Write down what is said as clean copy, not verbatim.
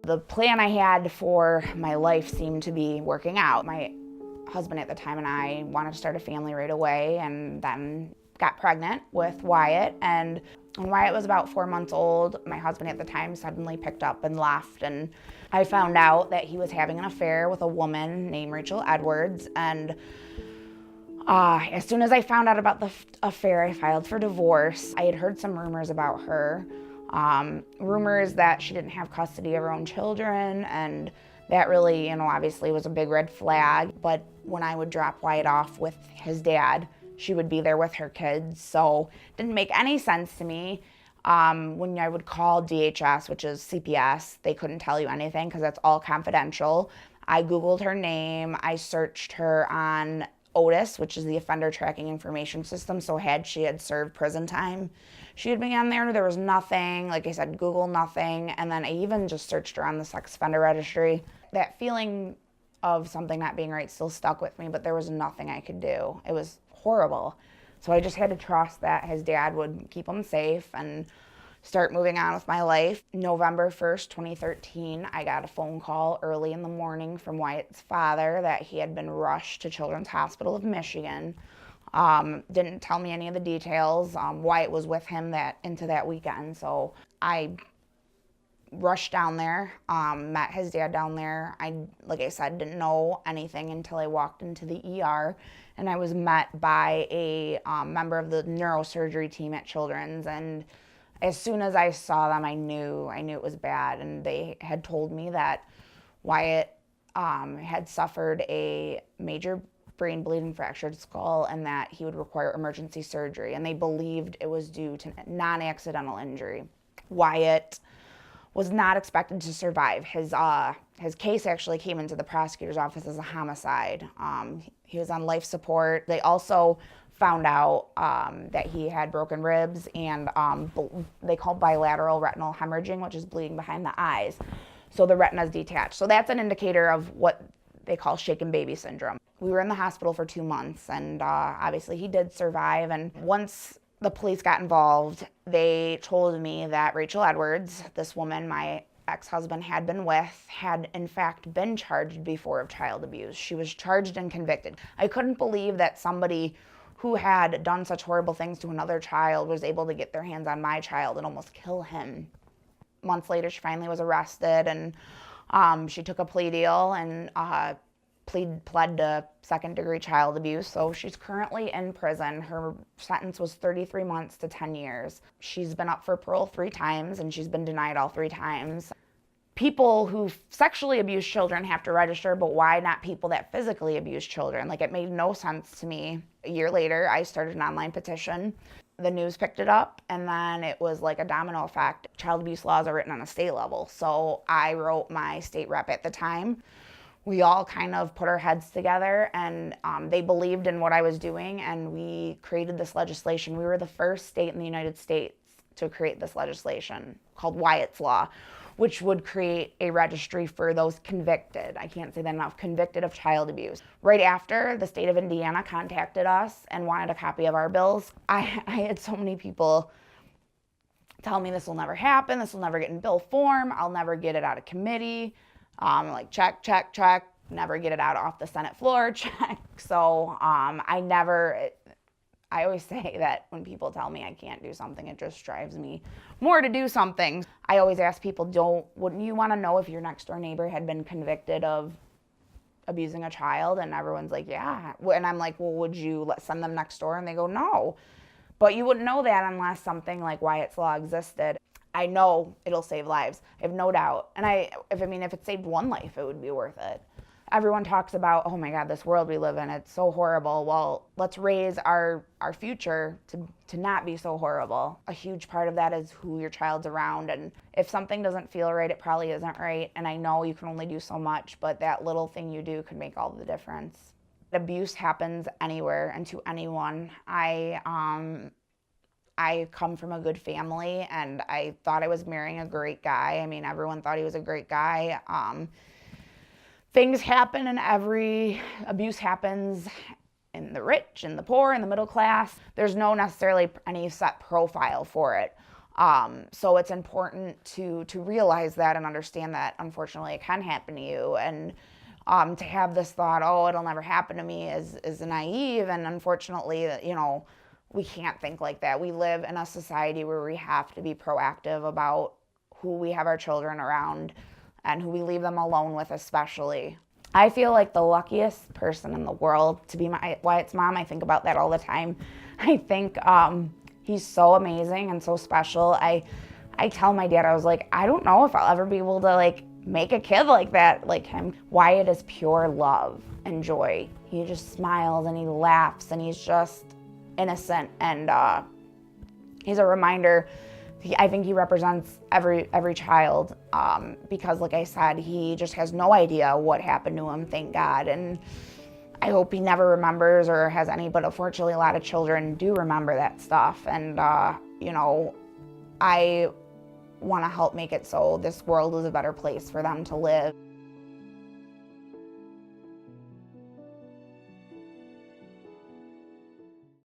The plan I had for my life seemed to be working out. My husband at the time and I wanted to start a family right away, and then got pregnant with Wyatt. And when Wyatt was about 4 months old, my husband at the time suddenly picked up and left, and I found out that he was having an affair with a woman named Rachel Edwards. And as soon as I found out about the affair, I filed for divorce. I had heard some rumors about her, rumors that she didn't have custody of her own children, and that really, obviously was a big red flag. But when I would drop Wyatt off with his dad, she would be there with her kids, so it didn't make any sense to me. When I would call DHS, which is CPS, they couldn't tell you anything because that's all confidential. I Googled her name, I searched her on Otis, which is the offender tracking information system, so she had served prison time, she had been on there. There was nothing. Like I said, Google, nothing. And then I even just searched her on the sex offender registry. That feeling of something not being right still stuck with me, but there was nothing I could do. It was horrible. So I just had to trust that his dad would keep him safe and start moving on with my life. November 1st, 2013, I got a phone call early in the morning from Wyatt's father that he had been rushed to Children's Hospital of Michigan. Didn't tell me any of the details. Wyatt was with him into that weekend, so I rushed down there, met his dad down there. Like I said, didn't know anything until I walked into the ER, and I was met by a member of the neurosurgery team at Children's. And as soon as I saw them, I knew it was bad. And they had told me that Wyatt had suffered a major brain bleeding, fractured skull, and that he would require emergency surgery. And they believed it was due to non-accidental injury. Wyatt was not expected to survive. His case actually came into the prosecutor's office as a homicide. He was on life support. They also found out that he had broken ribs and they call bilateral retinal hemorrhaging, which is bleeding behind the eyes. So the retina is detached. So that's an indicator of what they call shaken baby syndrome. We were in the hospital for 2 months, and obviously he did survive. And once the police got involved, they told me that Rachel Edwards, this woman my ex-husband had been with, had in fact been charged before of child abuse. She was charged and convicted. I couldn't believe that somebody who had done such horrible things to another child was able to get their hands on my child and almost kill him. Months later, she finally was arrested, and she took a plea deal and pled to second-degree child abuse. So she's currently in prison. Her sentence was 33 months to 10 years. She's been up for parole 3 times, and she's been denied all 3 times. People who sexually abuse children have to register, but why not people that physically abuse children? Like, it made no sense to me. A year later, I started an online petition. The news picked it up, and then it was like a domino effect. Child abuse laws are written on a state level. So I wrote my state rep at the time. We all kind of put our heads together, and they believed in what I was doing, and we created this legislation. We were the first state in the United States to create this legislation called Wyatt's Law, which would create a registry for those convicted, I can't say that enough, convicted of child abuse. Right after, the state of Indiana contacted us and wanted a copy of our bills. I had so many people tell me this will never happen, this will never get in bill form, I'll never get it out of committee. Like check, never get it out off the Senate floor, check. So I always say that when people tell me I can't do something, it just drives me more to do something. I always ask people, wouldn't you want to know if your next door neighbor had been convicted of abusing a child? And everyone's like, yeah. And I'm like, well, would you send them next door? And they go, no. But you wouldn't know that unless something like Wyatt's Law existed. I know it'll save lives. I have no doubt. And if it saved one life, it would be worth it. Everyone talks about, oh my God, this world we live in, it's so horrible. Well, let's raise our future to not be so horrible. A huge part of that is who your child's around. And if something doesn't feel right, it probably isn't right. And I know you can only do so much, but that little thing you do could make all the difference. Abuse happens anywhere and to anyone. I come from a good family, and I thought I was marrying a great guy. I mean, everyone thought he was a great guy. Things happen, and abuse happens in the rich, in the poor, in the middle class. There's no necessarily any set profile for it. So it's important to realize that and understand that unfortunately it can happen to you. And to have this thought, oh, it'll never happen to me, is naive. And unfortunately, we can't think like that. We live in a society where we have to be proactive about who we have our children around and who we leave them alone with, especially. I feel like the luckiest person in the world to be Wyatt's mom. I think about that all the time. I think he's so amazing and so special. I tell my dad, I was like, I don't know if I'll ever be able to make a kid like that, like him. Wyatt is pure love and joy. He just smiles and he laughs and he's just innocent, and he's a reminder. I think he represents every child, because like I said, he just has no idea what happened to him, thank God. And I hope he never remembers or has any, but unfortunately a lot of children do remember that stuff. And I want to help make it so this world is a better place for them to live.